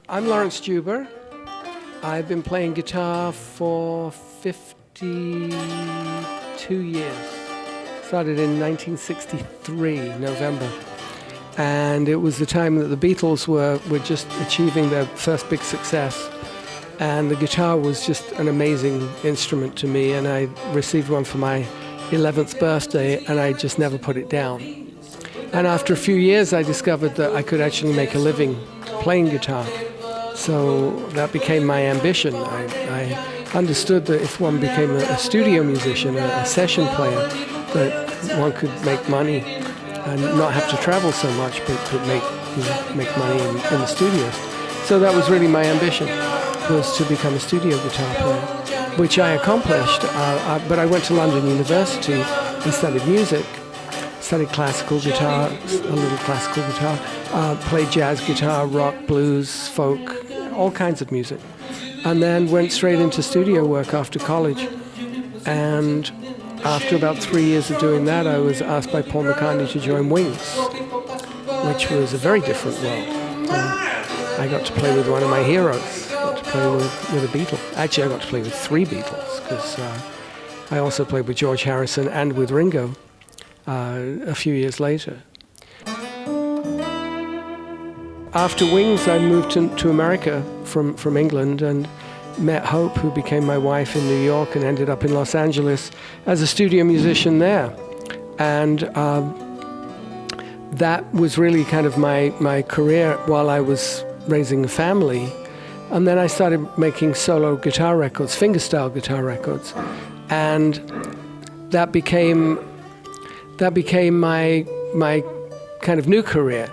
I'm Laurence Juber. I've been playing guitar for 52 years. Started in 1963, November. And it was the time that the Beatles were just achieving their first big success. And the guitar was just an amazing instrument to me, and I received one for my 11th birthday, and I just never put it down. And after a few years, I discovered that I could actually make a living playing guitar. So that became my ambition. I understood that if one became a studio musician, a session player, that one could make money and not have to travel so much, but make money in the studios. So that was really my ambition, was to become a studio guitar player, which I accomplished. But I went to London University and studied music, studied classical guitar, a little classical guitar, played jazz guitar, rock, blues, folk, all kinds of music. And then went straight into studio work after college. And after about 3 years of doing that, I was asked by Paul McCartney to join Wings, which was a very different world. I got to play with one of my heroes. I got to play with a Beatle. Actually, I got to play with 3 Beatles, because I also played with George Harrison and with Ringo a few years later. After Wings, I moved to America from England and met Hope, who became my wife, in New York, and ended up in Los Angeles as a studio musician there. And that was really kind of my career while I was raising a family. And then I started making solo guitar records, fingerstyle guitar records. And that became my kind of new career,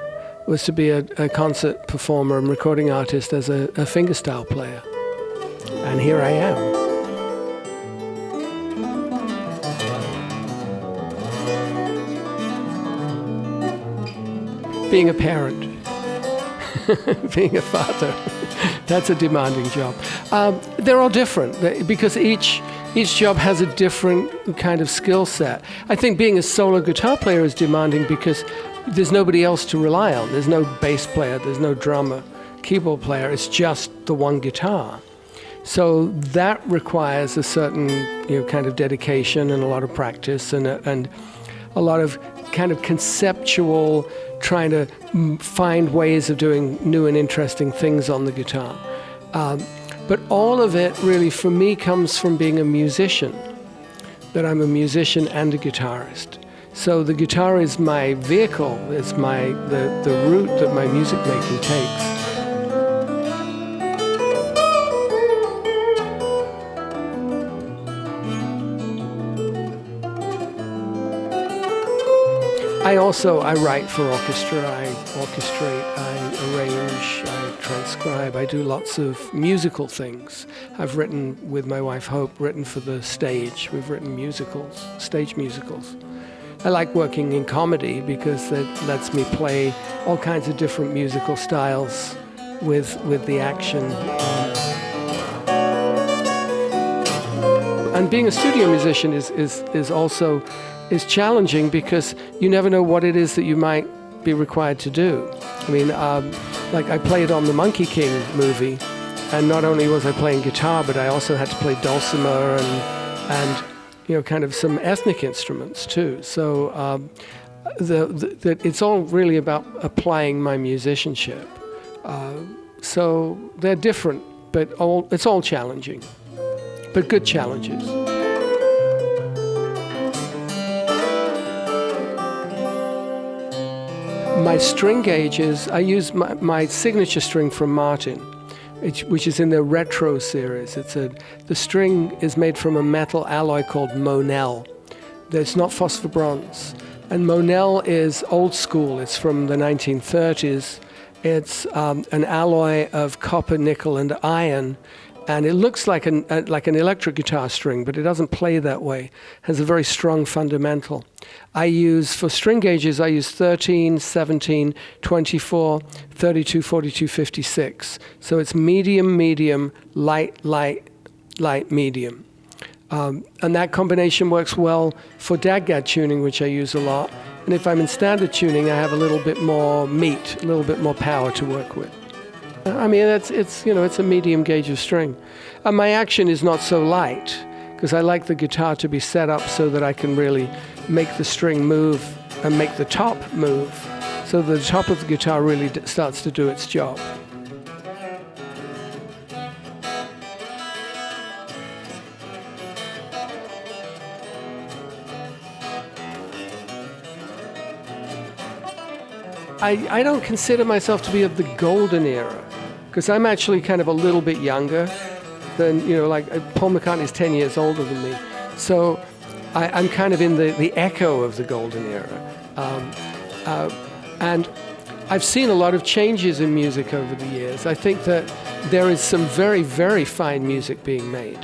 was to be a concert performer and recording artist as a fingerstyle player. And here I am. Being a parent, being a father, that's a demanding job. They're all different, because each job has a different kind of skill set. I think being a solo guitar player is demanding because there's nobody else to rely on. There's no bass player, there's no drummer, keyboard player. It's just the one guitar. So that requires a certain kind of dedication and a lot of practice and a lot of kind of conceptual, trying to find ways of doing new and interesting things on the guitar. But all of it really, for me, comes from being a musician, that I'm a musician and a guitarist. So the guitar is my vehicle, it's the route that my music making takes. I write for orchestra, I orchestrate, I arrange, I transcribe, I do lots of musical things. I've written with my wife Hope, written for the stage. We've written musicals, stage musicals. I like working in comedy because it lets me play all kinds of different musical styles with the action. And being a studio musician is also challenging because you never know what it is that you might be required to do. I mean, like I played on the Monkey King movie, and not only was I playing guitar, but I also had to play dulcimer and kind of some ethnic instruments too. So it's all really about applying my musicianship. So they're different, but it's all challenging, but good challenges. My string gauges, I use my signature string from Martin, which is in the Retro series. The string is made from a metal alloy called Monel. It's not phosphor bronze. And Monel is old school. It's from the 1930s. It's an alloy of copper, nickel, and iron. And it looks like an electric guitar string, but it doesn't play that way. It has a very strong fundamental. For string gauges, I use 13, 17, 24, 32, 42, 56. So it's medium, medium, light, light, light, medium. And that combination works well for DAG-GAD tuning, which I use a lot. And if I'm in standard tuning, I have a little bit more meat, a little bit more power to work with. I mean, it's a medium gauge of string. My action is not so light because I like the guitar to be set up so that I can really make the string move and make the top move, so the top of the guitar really starts to do its job. I don't consider myself to be of the golden era, because I'm actually kind of a little bit younger than, like Paul McCartney's 10 years older than me. So I'm kind of in the echo of the golden era. And I've seen a lot of changes in music over the years. I think that there is some very, very fine music being made.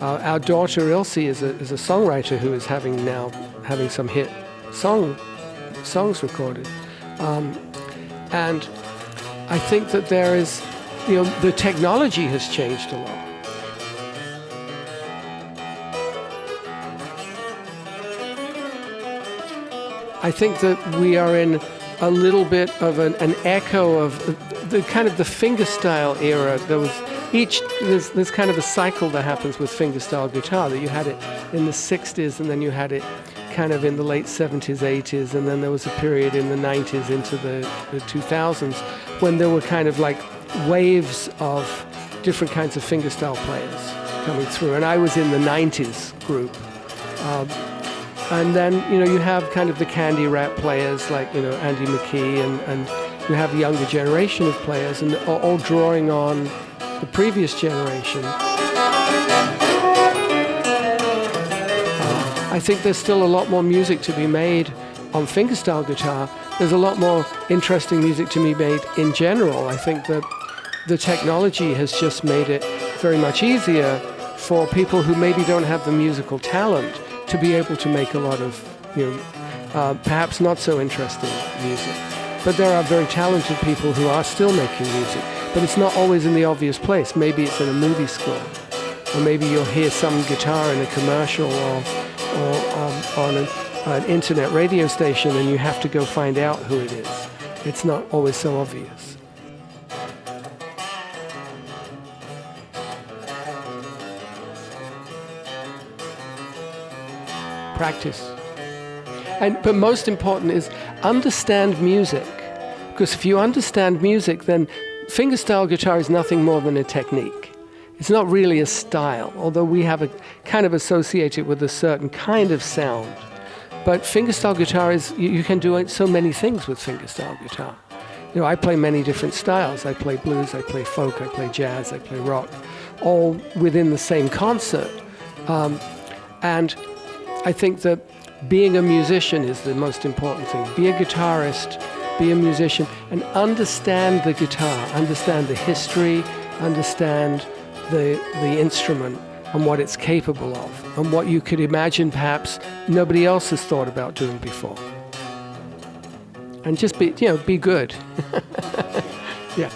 Our daughter Ilse is a songwriter who is having some hit songs recorded. And I think that there is, the technology has changed a lot. I think that we are in a little bit of an echo of the kind of the fingerstyle era. There's kind of a cycle that happens with fingerstyle guitar, that you had it in the 60s and then you had it kind of in the late 70s, 80s, and then there was a period in the 90s into the 2000s when there were kind of like waves of different kinds of fingerstyle players coming through. And I was in the 90s group. And then, you have kind of the candy rap players like, Andy McKee, and you have the younger generation of players, and all drawing on the previous generation. I think there's still a lot more music to be made on fingerstyle guitar. There's a lot more interesting music to be made in general. I think that the technology has just made it very much easier for people who maybe don't have the musical talent to be able to make a lot of, perhaps not so interesting music. But there are very talented people who are still making music, but it's not always in the obvious place. Maybe it's in a movie score, or maybe you'll hear some guitar in a commercial or on an internet radio station, and you have to go find out who it is. It's not always so obvious. Practice. But most important is understand music. Because if you understand music, then fingerstyle guitar is nothing more than a technique. It's not really a style, although we have a kind of associated with a certain kind of sound. But fingerstyle guitar is, you can do so many things with fingerstyle guitar. I play many different styles. I play blues, I play folk, I play jazz, I play rock, all within the same concert. And I think that being a musician is the most important thing. Be a guitarist, be a musician, and understand the guitar, understand the history, understand the instrument and what it's capable of, and what you could imagine perhaps nobody else has thought about doing before. And just be good. Yeah.